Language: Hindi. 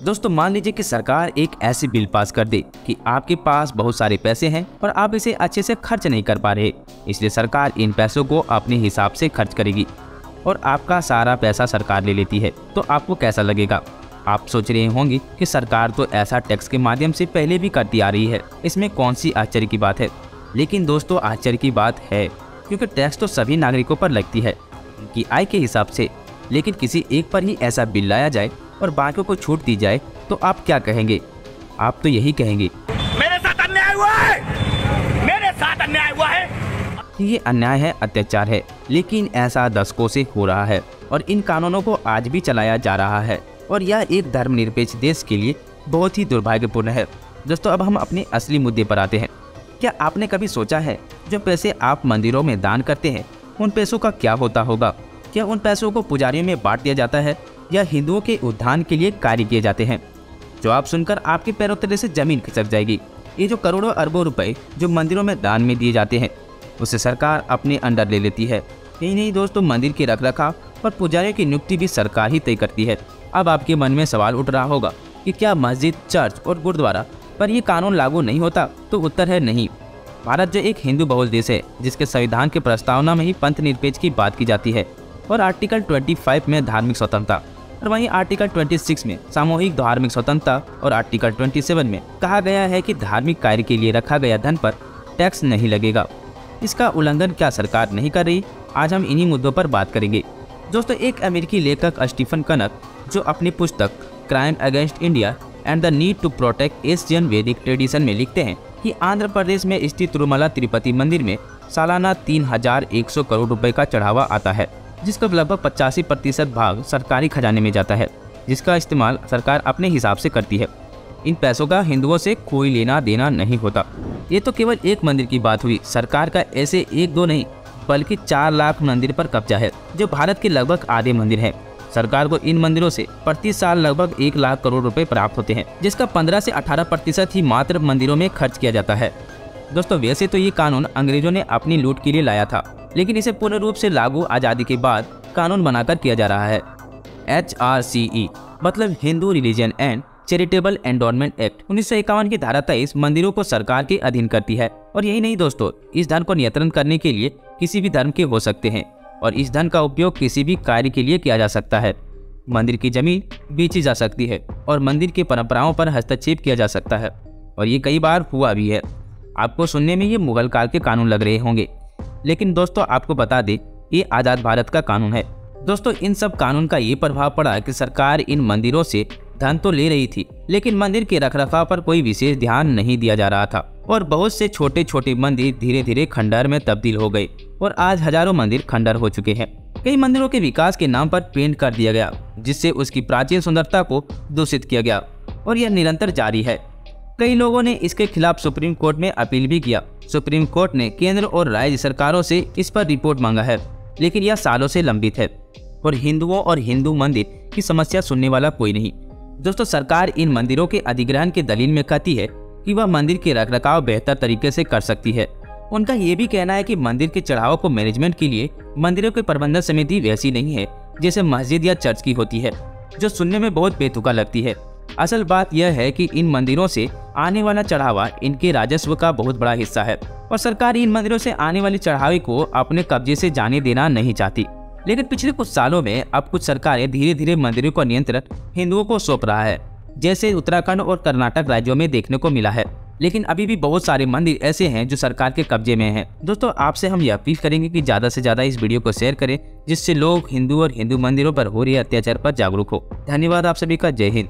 दोस्तों मान लीजिए कि सरकार एक ऐसी बिल पास कर दे कि आपके पास बहुत सारे पैसे हैं और आप इसे अच्छे से खर्च नहीं कर पा रहे, इसलिए सरकार इन पैसों को अपने हिसाब से खर्च करेगी और आपका सारा पैसा सरकार ले लेती है, तो आपको कैसा लगेगा? आप सोच रहे होंगे कि सरकार तो ऐसा टैक्स के माध्यम से पहले भी करती आ रही है, इसमें कौन सी आश्चर्य की बात है। लेकिन दोस्तों आश्चर्य की बात है, क्योंकि टैक्स तो सभी नागरिकों पर लगती है उनकी आय के हिसाब से। लेकिन किसी एक पर ही ऐसा बिल लाया जाए और बाकियों को छूट दी जाए तो आप क्या कहेंगे? आप तो यही कहेंगे, मेरे साथ अन्याय हुआ है, मेरे साथ अन्याय हुआ है। ये अन्याय है, अत्याचार है। लेकिन ऐसा दशकों से हो रहा है और इन कानूनों को आज भी चलाया जा रहा है और यह एक धर्मनिरपेक्ष देश के लिए बहुत ही दुर्भाग्यपूर्ण है। दोस्तों अब हम अपने असली मुद्दे पर आते हैं। क्या आपने कभी सोचा है जो पैसे आप मंदिरों में दान करते हैं उन पैसों का क्या होता होगा? क्या उन पैसों को पुजारियों में बांट दिया जाता है या हिंदुओं के उत्थान के लिए कार्य किए जाते हैं? जवाब सुनकर आपके पैरों तले से जमीन खिसक जाएगी। ये जो करोड़ों अरबों रुपए जो मंदिरों में दान में दिए जाते हैं उसे सरकार अपने अंडर ले लेती है। यही नहीं दोस्तों, मंदिर के रखरखाव और पुजारियों की नियुक्ति भी सरकार ही तय करती है। अब आपके मन में सवाल उठ रहा होगा कि क्या मस्जिद, चर्च और गुरुद्वारा पर ये कानून लागू नहीं होता? तो उत्तर है नहीं। भारत जो एक हिंदू बहुल देश है जिसके संविधान के प्रस्तावना में ही पंथ निरपेक्ष की बात की जाती है और आर्टिकल 25 में धार्मिक स्वतंत्रता और वहीं आर्टिकल 26 में सामूहिक धार्मिक स्वतंत्रता और आर्टिकल 27 में कहा गया है कि धार्मिक कार्य के लिए रखा गया धन पर टैक्स नहीं लगेगा। इसका उल्लंघन क्या सरकार नहीं कर रही? आज हम इन्हीं मुद्दों पर बात करेंगे। दोस्तों एक अमेरिकी लेखक स्टीफन कनक जो अपनी पुस्तक crime against India and the need to protect Asian Vedic tradition में लिखते हैं कि आंध्र प्रदेश में स्थित तिरुमला तिरुपति मंदिर में सालाना 3100 करोड़ रुपए का चढ़ावा आता है, जिसका लगभग 85% भाग सरकारी खजाने में जाता है, जिसका इस्तेमाल सरकार अपने हिसाब से करती है। इन पैसों का हिंदुओं से कोई लेना देना नहीं होता। ये तो केवल एक मंदिर की बात हुई। सरकार का ऐसे एक दो नहीं बल्कि 4 लाख मंदिर पर कब्जा है, जो भारत के लगभग आधे मंदिर हैं। सरकार को इन मंदिरों से प्रति साल लगभग 1 लाख करोड़ रुपए प्राप्त होते हैं, जिसका 15 से 18% ही मात्र मंदिरों में खर्च किया जाता है। दोस्तों वैसे तो ये कानून अंग्रेजों ने अपनी लूट के लिए लाया था, लेकिन इसे पूर्ण रूप से लागू आज़ादी के बाद कानून बनाकर किया जा रहा है। HRCE मतलब Hindu religion and charitable endowment act 1951 की धारा 23 मंदिरों को सरकार के अधीन करती है। और यही नहीं दोस्तों, इस धन को नियंत्रण करने के लिए किसी भी धर्म के हो सकते हैं और इस धन का उपयोग किसी भी कार्य के लिए किया जा सकता है। मंदिर की जमीन बेची जा सकती है और मंदिर की परंपराओं पर हस्तक्षेप किया जा सकता है, और ये कई बार हुआ भी है। आपको सुनने में ये मुगल काल के कानून लग रहे होंगे, लेकिन दोस्तों आपको बता दें ये आज़ाद भारत का कानून है। दोस्तों इन सब कानून का ये प्रभाव पड़ा कि सरकार इन मंदिरों से धन तो ले रही थी, लेकिन मंदिर के रखरखाव पर कोई विशेष ध्यान नहीं दिया जा रहा था और बहुत से छोटे छोटे मंदिर धीरे धीरे खंडहर में तब्दील हो गए और आज हजारों मंदिर खंडहर हो चुके हैं। कई मंदिरों के विकास के नाम पर पेंट कर दिया गया, जिससे उसकी प्राचीन सुंदरता को दूषित किया गया और यह निरंतर जारी है। कई लोगों ने इसके खिलाफ सुप्रीम कोर्ट में अपील भी किया। सुप्रीम कोर्ट ने केंद्र और राज्य सरकारों से इस पर रिपोर्ट मांगा है, लेकिन यह सालों से लंबित है और हिंदुओं और हिंदू मंदिर की समस्या सुनने वाला कोई नहीं। दोस्तों सरकार इन मंदिरों के अधिग्रहण के दलील में कहती है कि वह मंदिर के रखरखाव बेहतर तरीके से कर सकती है। उनका ये भी कहना है कि मंदिर के चढ़ावों को मैनेजमेंट के लिए मंदिरों की प्रबंधन समिति वैसी नहीं है जैसे मस्जिद या चर्च की होती है, जो सुनने में बहुत बेतुका लगती है। असल बात यह है कि इन मंदिरों से आने वाला चढ़ावा इनके राजस्व का बहुत बड़ा हिस्सा है और सरकार इन मंदिरों से आने वाली चढ़ावे को अपने कब्जे से जाने देना नहीं चाहती। लेकिन पिछले कुछ सालों में अब कुछ सरकारें धीरे धीरे मंदिरों का नियंत्रण हिंदुओं को सौंप रहा है, जैसे उत्तराखंड और कर्नाटक राज्यों में देखने को मिला है। लेकिन अभी भी बहुत सारे मंदिर ऐसे हैं जो सरकार के कब्जे में हैं। दोस्तों आपसे हम यह अपील करेंगे कि ज़्यादा से ज़्यादा इस वीडियो को शेयर करें, जिससे लोग हिंदू और हिंदू मंदिरों पर हो रहे अत्याचार पर जागरूक हो। धन्यवाद आप सभी का। जय हिंद।